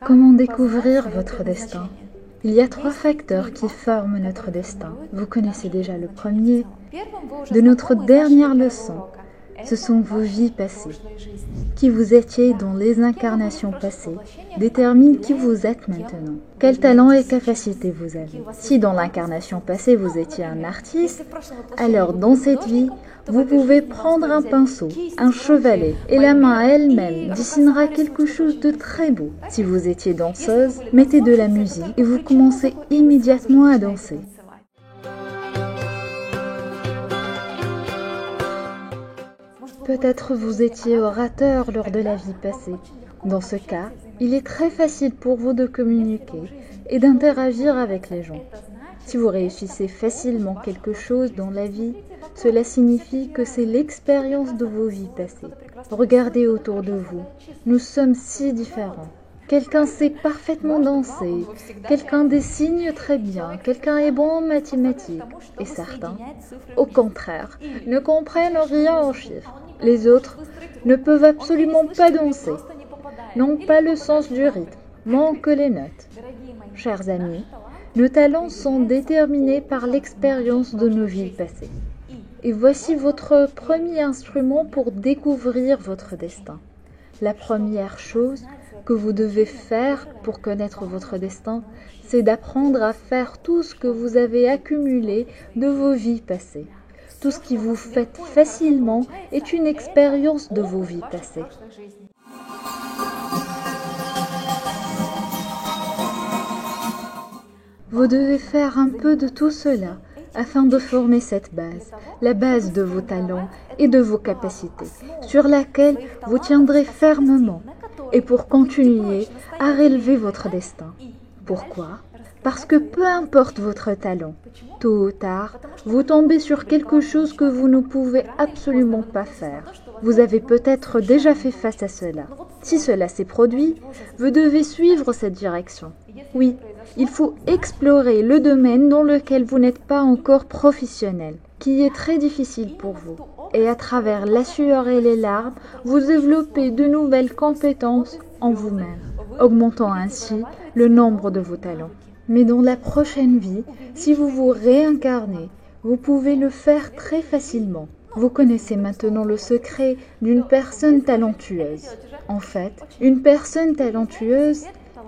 Comment découvrir votre destin? Il y a 3 facteurs qui forment notre destin. Vous connaissez déjà le premier. De notre dernière leçon, ce sont vos vies passées. Qui vous étiez dans les incarnations passées détermine qui vous êtes maintenant. Quels talents et capacités vous avez. Si dans l'incarnation passée vous étiez un artiste, alors dans cette vie, vous pouvez prendre un pinceau, un chevalet, et la main elle-même dessinera quelque chose de très beau. Si vous étiez danseuse, mettez de la musique et vous commencez immédiatement à danser. Peut-être vous étiez orateur lors de la vie passée. Dans ce cas, il est très facile pour vous de communiquer et d'interagir avec les gens. Si vous réussissez facilement quelque chose dans la vie, cela signifie que c'est l'expérience de vos vies passées. Regardez autour de vous, nous sommes si différents. Quelqu'un sait parfaitement danser, quelqu'un dessine très bien, quelqu'un est bon en mathématiques, et certains, au contraire, ne comprennent rien en chiffres. Les autres ne peuvent absolument pas danser, n'ont pas le sens du rythme, manquent les notes. Chers amis, nos talents sont déterminés par l'expérience de nos vies passées. Et voici votre premier instrument pour découvrir votre destin. La première chose que vous devez faire pour connaître votre destin, c'est d'apprendre à faire tout ce que vous avez accumulé de vos vies passées. Tout ce qui vous fait facilement est une expérience de vos vies passées. Vous devez faire un peu de tout cela afin de former cette base, la base de vos talents et de vos capacités, sur laquelle vous tiendrez fermement et pour continuer à relever votre destin. Pourquoi? Parce que peu importe votre talent, tôt ou tard, vous tombez sur quelque chose que vous ne pouvez absolument pas faire. Vous avez peut-être déjà fait face à cela. Si cela s'est produit, vous devez suivre cette direction. Oui, il faut explorer le domaine dans lequel vous n'êtes pas encore professionnel, qui est très difficile pour vous. Et à travers la sueur et les larmes, vous développez de nouvelles compétences en vous-même, augmentant ainsi le nombre de vos talents. Mais dans la prochaine vie, si vous vous réincarnez, vous pouvez le faire très facilement. Vous connaissez maintenant le secret d'une personne talentueuse. En fait, une personne talentueuse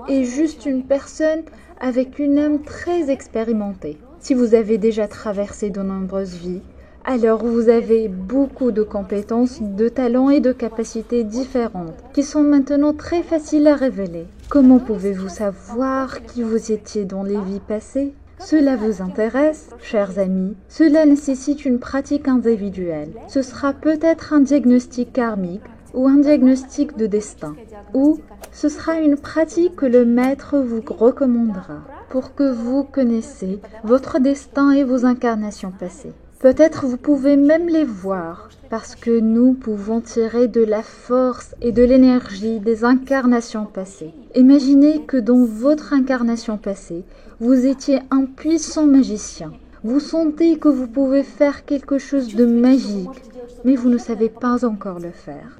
est juste une personne avec une âme très expérimentée. Si vous avez déjà traversé de nombreuses vies, alors vous avez beaucoup de compétences, de talents et de capacités différentes qui sont maintenant très faciles à révéler. Comment pouvez-vous savoir qui vous étiez dans les vies passées? Cela vous intéresse, chers amis? Cela nécessite une pratique individuelle. Ce sera peut-être un diagnostic karmique ou un diagnostic de destin. Ou ce sera une pratique que le maître vous recommandera pour que vous connaissiez votre destin et vos incarnations passées. Peut-être vous pouvez même les voir, parce que nous pouvons tirer de la force et de l'énergie des incarnations passées. Imaginez que dans votre incarnation passée, vous étiez un puissant magicien. Vous sentez que vous pouvez faire quelque chose de magique, mais vous ne savez pas encore le faire.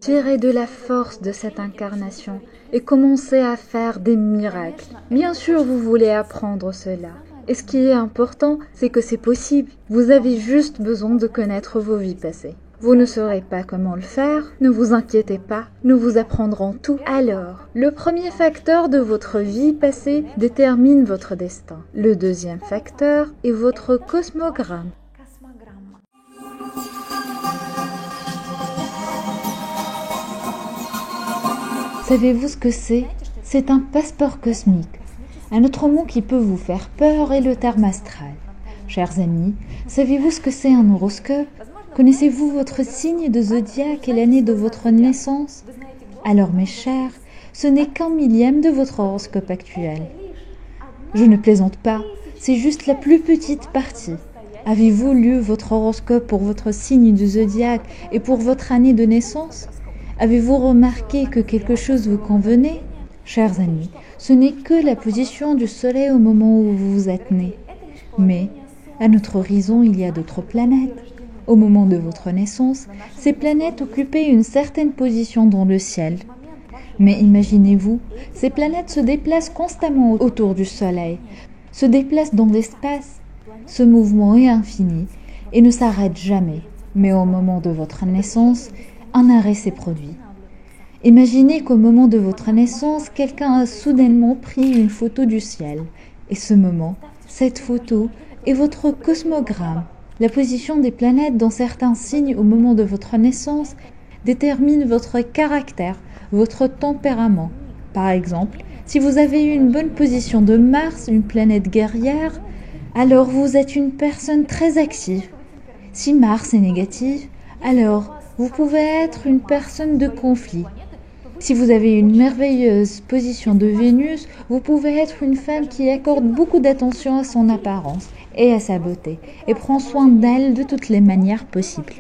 Tirez de la force de cette incarnation et commencez à faire des miracles. Bien sûr, vous voulez apprendre cela. Et ce qui est important, c'est que c'est possible. Vous avez juste besoin de connaître vos vies passées. Vous ne saurez pas comment le faire, ne vous inquiétez pas, nous vous apprendrons tout. Alors, le premier facteur de votre vie passée détermine votre destin. Le deuxième facteur est votre cosmogramme. Savez-vous ce que c'est? C'est un passeport cosmique. Un autre mot qui peut vous faire peur est le terme astral. Chers amis, savez-vous ce que c'est un horoscope? Connaissez-vous votre signe de zodiaque et l'année de votre naissance? Alors mes chers, ce n'est qu'un millième de votre horoscope actuel. Je ne plaisante pas, c'est juste la plus petite partie. Avez-vous lu votre horoscope pour votre signe du zodiaque et pour votre année de naissance? Avez-vous remarqué que quelque chose vous convenait? Chers amis, ce n'est que la position du soleil au moment où vous êtes nés. Mais À notre horizon, il y a d'autres planètes. Au moment de votre naissance, ces planètes occupaient une certaine position dans le ciel. Mais imaginez-vous, ces planètes se déplacent constamment autour du Soleil, se déplacent dans l'espace. Ce mouvement est infini et ne s'arrête jamais. Mais au moment de votre naissance, un arrêt s'est produit. Imaginez qu'au moment de votre naissance, quelqu'un a soudainement pris une photo du ciel. Et ce moment, cette photo, est votre cosmogramme. La position des planètes dans certains signes au moment de votre naissance détermine votre caractère, votre tempérament. Par exemple, si vous avez eu une bonne position de Mars, une planète guerrière, alors vous êtes une personne très active. Si Mars est négative, alors vous pouvez être une personne de conflit. Si vous avez une merveilleuse position de Vénus, vous pouvez être une femme qui accorde beaucoup d'attention à son apparence et à sa beauté et prend soin d'elle de toutes les manières possibles.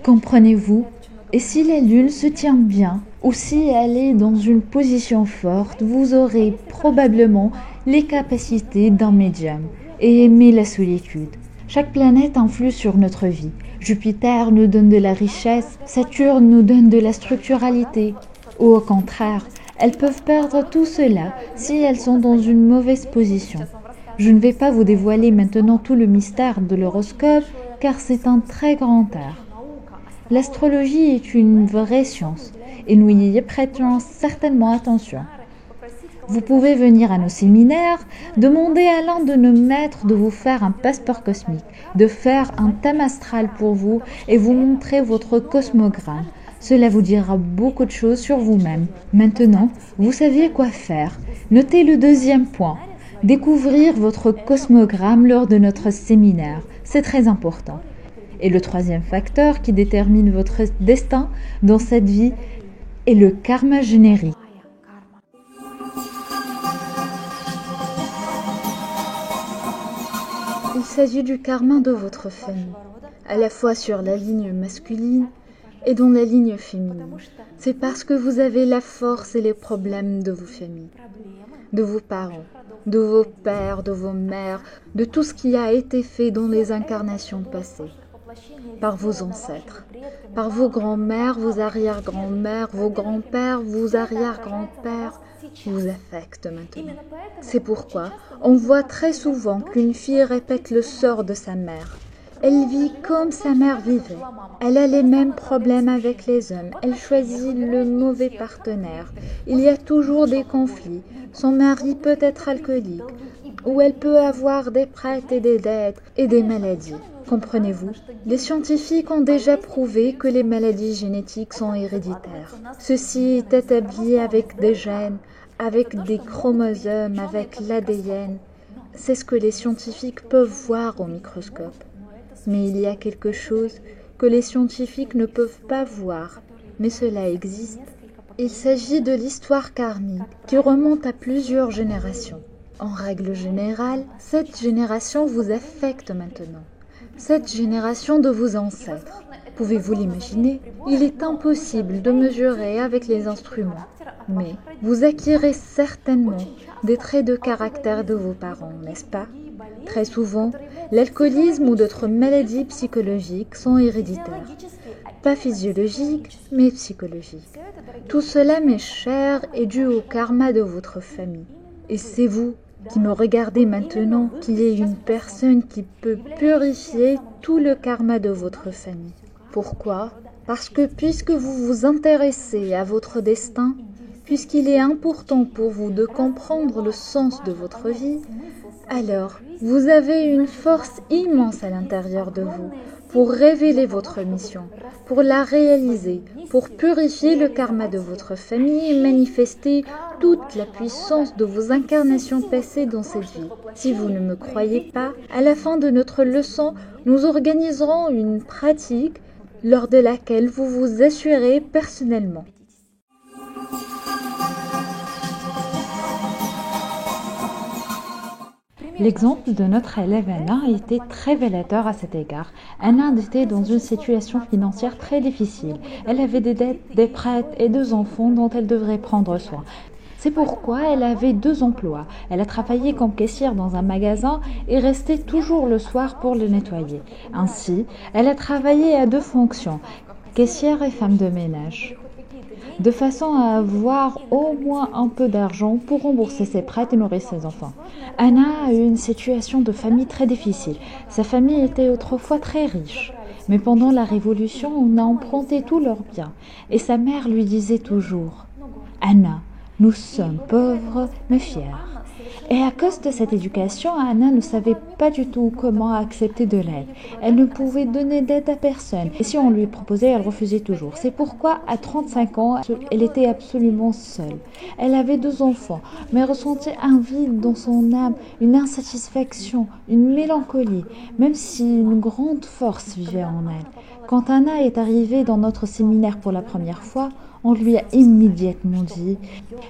Comprenez-vous? Et si la Lune se tient bien ou si elle est dans une position forte, vous aurez probablement les capacités d'un médium et aimer la solitude. Chaque planète influe sur notre vie. Jupiter nous donne de la richesse, Saturne nous donne de la structuralité. Ou au contraire, elles peuvent perdre tout cela si elles sont dans une mauvaise position. Je ne vais pas vous dévoiler maintenant tout le mystère de l'horoscope, car c'est un très grand art. L'astrologie est une vraie science, et nous y prêtons certainement attention. Vous pouvez venir à nos séminaires, demander à l'un de nos maîtres de vous faire un passeport cosmique, de faire un thème astral pour vous et vous montrer votre cosmogramme. Cela vous dira beaucoup de choses sur vous-même. Maintenant, vous savez quoi faire. Notez le deuxième point. Découvrir votre cosmogramme lors de notre séminaire. C'est très important. Et le troisième facteur qui détermine votre destin dans cette vie est le karma générique. Il s'agit du karma de votre famille, à la fois sur la ligne masculine et dans la ligne féminine. C'est parce que vous avez la force et les problèmes de vos familles, de vos parents, de vos pères, de vos mères, de tout ce qui a été fait dans les incarnations passées, par vos ancêtres, par vos grands-mères, vos arrière-grands-mères, vos grands-pères, vos arrière-grands-pères, vous affectent maintenant. C'est pourquoi on voit très souvent qu'une fille répète le sort de sa mère. Elle vit comme sa mère vivait. Elle a les mêmes problèmes avec les hommes. Elle choisit le mauvais partenaire. Il y a toujours des conflits. Son mari peut être alcoolique. Ou elle peut avoir des prêts et des dettes et des maladies. Comprenez-vous? Les scientifiques ont déjà prouvé que les maladies génétiques sont héréditaires. Ceci est établi avec des gènes, avec des chromosomes, avec l'ADN. C'est ce que les scientifiques peuvent voir au microscope. Mais il y a quelque chose que les scientifiques ne peuvent pas voir, mais cela existe. Il s'agit de l'histoire karmique qui remonte à plusieurs générations. En règle générale, cette génération vous affecte maintenant. Cette génération de vos ancêtres. Pouvez-vous l'imaginer? Il est impossible de mesurer avec les instruments. Mais vous acquérez certainement des traits de caractère de vos parents, n'est-ce pas? Très souvent, l'alcoolisme ou d'autres maladies psychologiques sont héréditaires. Pas physiologiques, mais psychologiques. Tout cela, mes chers, est dû au karma de votre famille. Et c'est vous qui me regardez maintenant qu'il y ait une personne qui peut purifier tout le karma de votre famille. Pourquoi? Parce que puisque vous vous intéressez à votre destin, puisqu'il est important pour vous de comprendre le sens de votre vie, alors vous avez une force immense à l'intérieur de vous pour révéler votre mission, pour la réaliser, pour purifier le karma de votre famille et manifester toute la puissance de vos incarnations passées dans cette vie. Si vous ne me croyez pas, à la fin de notre leçon, nous organiserons une pratique lors de laquelle vous vous assurez personnellement. L'exemple de notre élève Anna a été très révélateur à cet égard. Anna était dans une situation financière très difficile. Elle avait des dettes, des prêts et 2 enfants dont elle devrait prendre soin. C'est pourquoi elle avait 2 emplois. Elle a travaillé comme caissière dans un magasin et restait toujours le soir pour le nettoyer. Ainsi, elle a travaillé à 2 fonctions, caissière et femme de ménage, de façon à avoir au moins un peu d'argent pour rembourser ses prêts et nourrir ses enfants. Anna a eu une situation de famille très difficile. Sa famille était autrefois très riche. Mais pendant la Révolution, on a emprunté tous leurs biens. Et sa mère lui disait toujours « Anna, nous sommes pauvres mais fiers ». Et à cause de cette éducation, Anna ne savait pas du tout comment accepter de l'aide. Elle ne pouvait donner d'aide à personne. Et si on lui proposait, elle refusait toujours. C'est pourquoi, à 35 ans, elle était absolument seule. Elle avait 2 enfants, mais ressentait un vide dans son âme, une insatisfaction, une mélancolie, même si une grande force vivait en elle. Quand Anna est arrivée dans notre séminaire pour la première fois, on lui a immédiatement dit,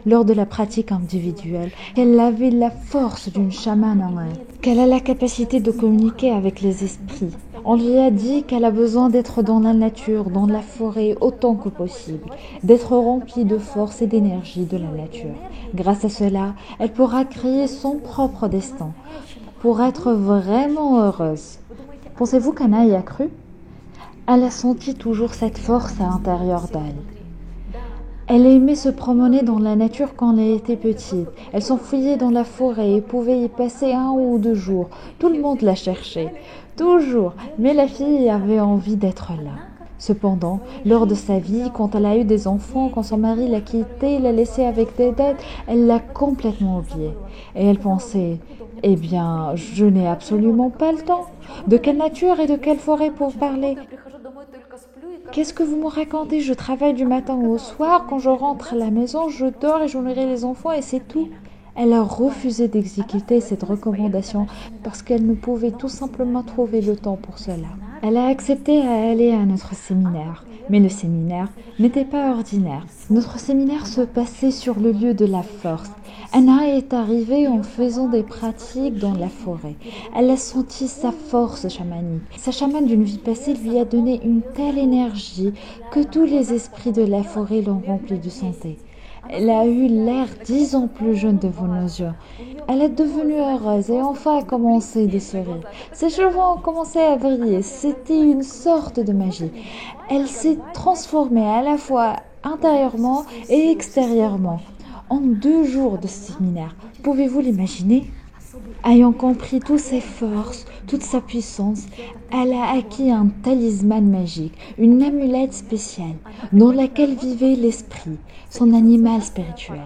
lors de la pratique individuelle, qu'elle avait la force d'une chamane en elle, qu'elle a la capacité de communiquer avec les esprits. On lui a dit qu'elle a besoin d'être dans la nature, dans la forêt autant que possible, d'être remplie de force et d'énergie de la nature. Grâce à cela, elle pourra créer son propre destin, pour être vraiment heureuse. Pensez-vous qu'Anna y a cru? Elle a senti toujours cette force à l'intérieur d'elle. Elle aimait se promener dans la nature quand elle était petite. Elle s'enfuyait dans la forêt et pouvait y passer 1 ou 2 jours. Tout le monde la cherchait, toujours, mais la fille avait envie d'être là. Cependant, lors de sa vie, quand elle a eu des enfants, quand son mari l'a quittée, l'a laissée avec des dettes, elle l'a complètement oubliée. Et elle pensait, eh bien, je n'ai absolument pas le temps. De quelle nature et de quelle forêt pour parler? Qu'est-ce que vous me racontez? Je travaille du matin au soir. Quand je rentre à la maison, je dors et je nourris les enfants et c'est tout. Elle a refusé d'exécuter cette recommandation parce qu'elle ne pouvait tout simplement trouver le temps pour cela. Elle a accepté à aller à notre séminaire, mais le séminaire n'était pas ordinaire. Notre séminaire se passait sur le lieu de la force. Anna est arrivée en faisant des pratiques dans la forêt. Elle a senti sa force chamanique. Sa chamane d'une vie passée lui a donné une telle énergie que tous les esprits de la forêt l'ont remplie de santé. Elle a eu l'air 10 ans plus jeune devant nos yeux. Elle est devenue heureuse et enfin a commencé de sourire. Ses cheveux ont commencé à briller. C'était une sorte de magie. Elle s'est transformée à la fois intérieurement et extérieurement. En 2 jours de séminaire, pouvez-vous l'imaginer? Ayant compris toutes ses forces, toute sa puissance, elle a acquis un talisman magique, une amulette spéciale, dans laquelle vivait l'esprit, son animal spirituel.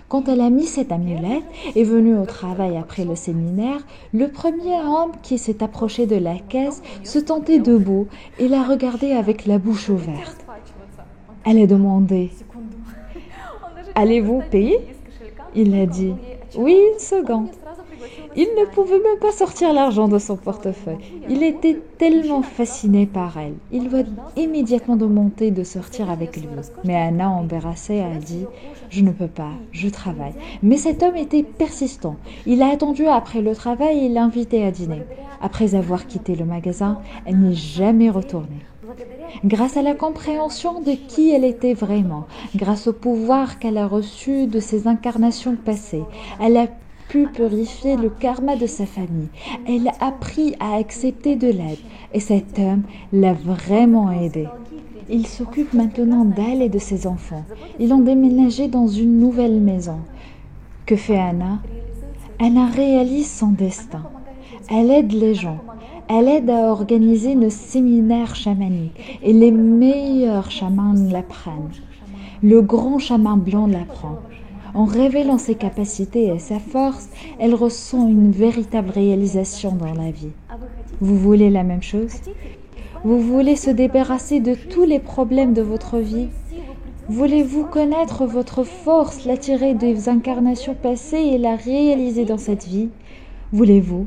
Quand elle a mis cette amulette et est venue au travail après le séminaire, le premier homme qui s'est approché de la caisse se tentait debout et l'a regardé avec la bouche ouverte. Elle a demandé « Allez-vous payer ?» Il a dit « Oui, une seconde. » Il ne pouvait même pas sortir l'argent de son portefeuille. Il était tellement fasciné par elle. Il va immédiatement demander de sortir avec lui. Mais Anna, embarrassée, a dit « Je ne peux pas, je travaille. » Mais cet homme était persistant. Il a attendu après le travail et l'a invité à dîner. Après avoir quitté le magasin, elle n'est jamais retournée. Grâce à la compréhension de qui elle était vraiment, grâce au pouvoir qu'elle a reçu de ses incarnations passées, elle a pu purifier le karma de sa famille. Elle a appris à accepter de l'aide et cet homme l'a vraiment aidée. Il s'occupe maintenant d'elle et de ses enfants. Ils ont déménagé dans une nouvelle maison. Que fait Anna? Anna réalise son destin. Elle aide les gens. Elle aide à organiser nos séminaires chamaniques et les meilleurs chamans l'apprennent. Le grand chaman blanc l'apprend. En révélant ses capacités et sa force, elle ressent une véritable réalisation dans la vie. Vous voulez la même chose? Vous voulez se débarrasser de tous les problèmes de votre vie? Voulez-vous connaître votre force, la tirer des incarnations passées et la réaliser dans cette vie? Voulez-vous?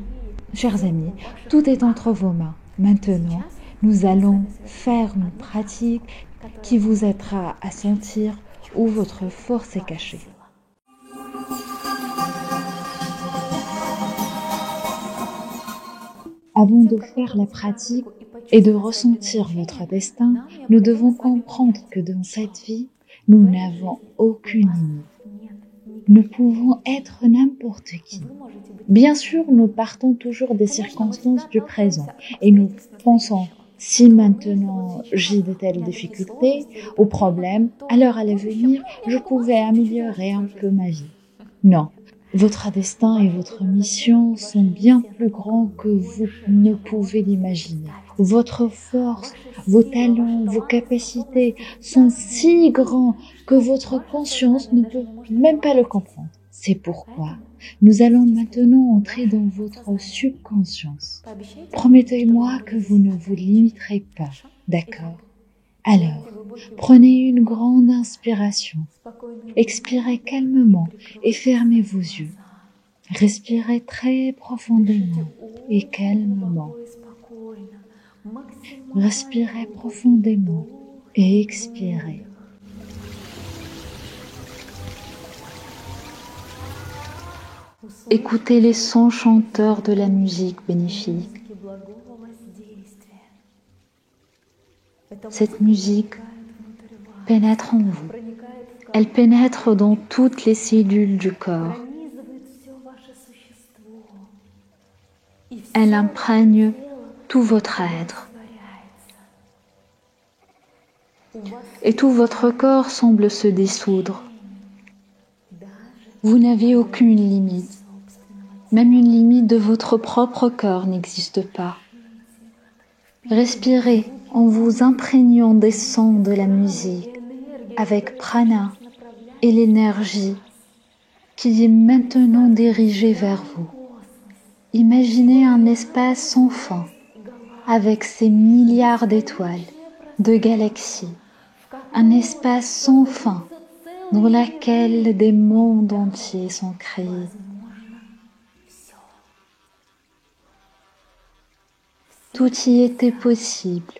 Chers amis, tout est entre vos mains. Maintenant, nous allons faire une pratique qui vous aidera à sentir où votre force est cachée. Avant de faire la pratique et de ressentir votre destin, nous devons comprendre que dans cette vie, nous n'avons aucune limite. Nous pouvons être n'importe qui. Bien sûr, nous partons toujours des circonstances du présent et nous pensons, si maintenant j'ai de telles difficultés ou problèmes, alors à l'avenir, je pouvais améliorer un peu ma vie. Non, votre destin et votre mission sont bien plus grands que vous ne pouvez l'imaginer. Votre force, vos talents, vos capacités sont si grands que votre conscience ne peut même pas le comprendre. C'est pourquoi nous allons maintenant entrer dans votre subconscience. Promettez-moi que vous ne vous limiterez pas, d'accord? Alors, prenez une grande inspiration, expirez calmement et fermez vos yeux. Respirez très profondément et calmement. Respirez profondément et expirez. Écoutez les sons chanteurs de la musique bénéfique. Cette musique pénètre en vous. Elle pénètre dans toutes les cellules du corps. Elle imprègne tout votre être. Et tout votre corps semble se dissoudre. Vous n'avez aucune limite. Même une limite de votre propre corps n'existe pas. Respirez en vous imprégnant des sons de la musique avec prana et l'énergie qui est maintenant dirigée vers vous. Imaginez un espace sans fin avec ses milliards d'étoiles, de galaxies, un espace sans fin dans lequel des mondes entiers sont créés. Tout y était possible.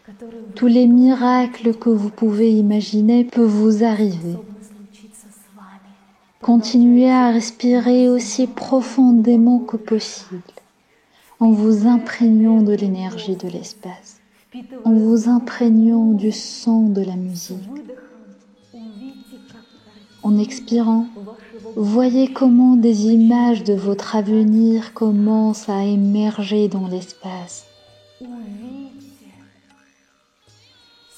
Tous les miracles que vous pouvez imaginer peuvent vous arriver. Continuez à respirer aussi profondément que possible, en vous imprégnant de l'énergie de l'espace, en vous imprégnant du son de la musique. En expirant, voyez comment des images de votre avenir commencent à émerger dans l'espace.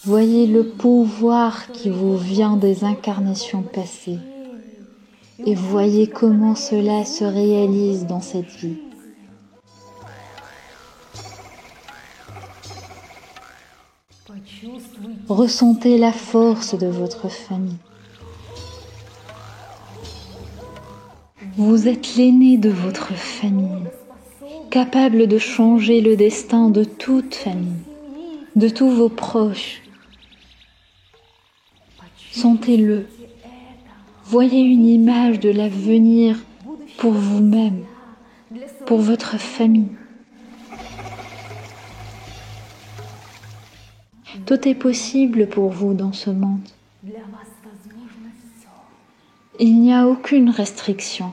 Voyez le pouvoir qui vous vient des incarnations passées et voyez comment cela se réalise dans cette vie. Ressentez la force de votre famille. Vous êtes l'aîné de votre famille, capable de changer le destin de toute famille, de tous vos proches. Sentez-le. Voyez une image de l'avenir pour vous-même, pour votre famille. Tout est possible pour vous dans ce monde. Il n'y a aucune restriction.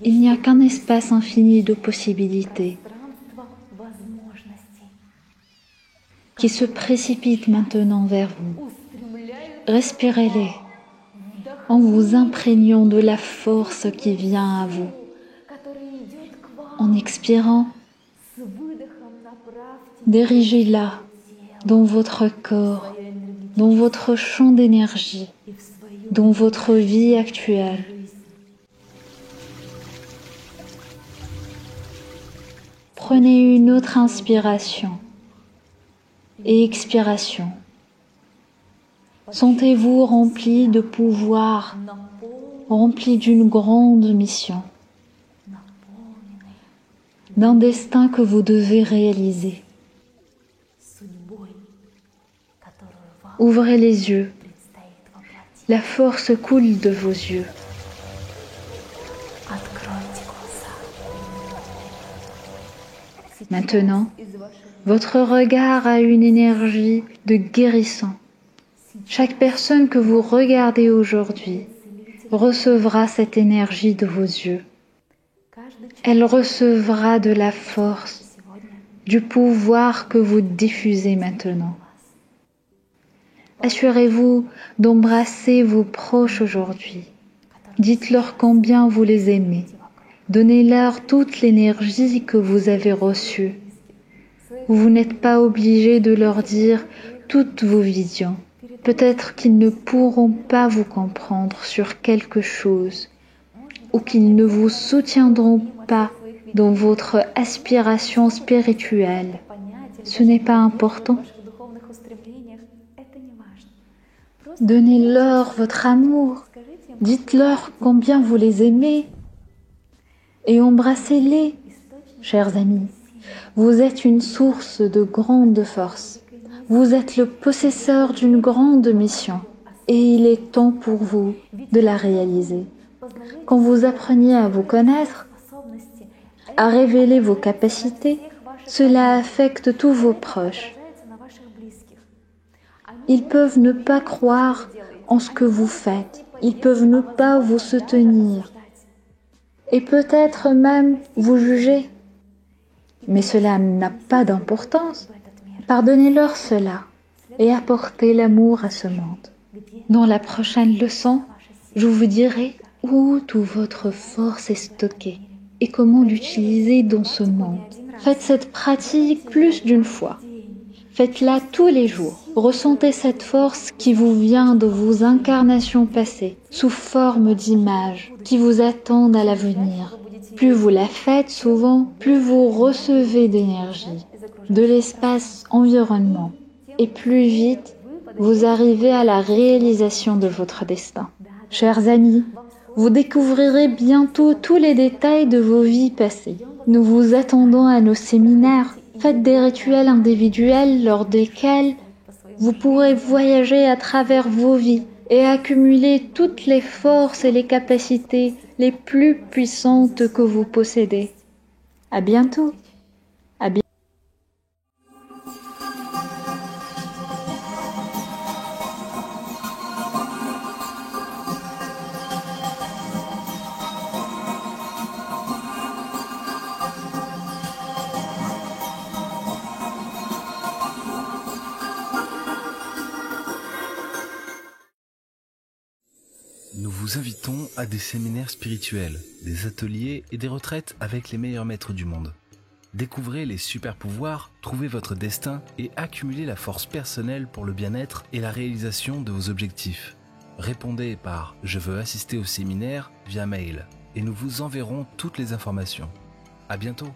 Il n'y a qu'un espace infini de possibilités qui se précipitent maintenant vers vous. Respirez-les en vous imprégnant de la force qui vient à vous. En expirant, dirigez-la dans votre corps, dans votre champ d'énergie, dans votre vie actuelle. Prenez une autre inspiration et expiration. Sentez-vous rempli de pouvoir, rempli d'une grande mission, d'un destin que vous devez réaliser. Ouvrez les yeux. La force coule de vos yeux. Maintenant, votre regard a une énergie de guérissant. Chaque personne que vous regardez aujourd'hui recevra cette énergie de vos yeux. Elle recevra de la force, du pouvoir que vous diffusez maintenant. Assurez-vous d'embrasser vos proches aujourd'hui. Dites-leur combien vous les aimez. Donnez-leur toute l'énergie que vous avez reçue. Vous n'êtes pas obligé de leur dire toutes vos visions. Peut-être qu'ils ne pourront pas vous comprendre sur quelque chose ou qu'ils ne vous soutiendront pas dans votre aspiration spirituelle. Ce n'est pas important. Donnez-leur votre amour. Dites-leur combien vous les aimez et embrassez-les, chers amis. Vous êtes une source de grande force. Vous êtes le possesseur d'une grande mission et il est temps pour vous de la réaliser. Quand vous appreniez à vous connaître, à révéler vos capacités, cela affecte tous vos proches. Ils peuvent ne pas croire en ce que vous faites. Ils peuvent ne pas vous soutenir et peut-être même vous juger. Mais cela n'a pas d'importance. Pardonnez-leur cela et apportez l'amour à ce monde. Dans la prochaine leçon, je vous dirai où toute votre force est stockée et comment l'utiliser dans ce monde. Faites cette pratique plus d'une fois. Faites-la tous les jours. Ressentez cette force qui vous vient de vos incarnations passées, sous forme d'images qui vous attendent à l'avenir. Plus vous la faites souvent, plus vous recevez d'énergie, de l'espace environnement, et plus vite vous arrivez à la réalisation de votre destin. Chers amis, vous découvrirez bientôt tous les détails de vos vies passées. Nous vous attendons à nos séminaires. Faites des rituels individuels lors desquels vous pourrez voyager à travers vos vies et accumuler toutes les forces et les capacités les plus puissantes que vous possédez. À bientôt. À bientôt. Nous vous invitons à des séminaires spirituels, des ateliers et des retraites avec les meilleurs maîtres du monde. Découvrez les super pouvoirs, trouvez votre destin et accumulez la force personnelle pour le bien-être et la réalisation de vos objectifs. Répondez par « Je veux assister au séminaire » via mail et nous vous enverrons toutes les informations. À bientôt!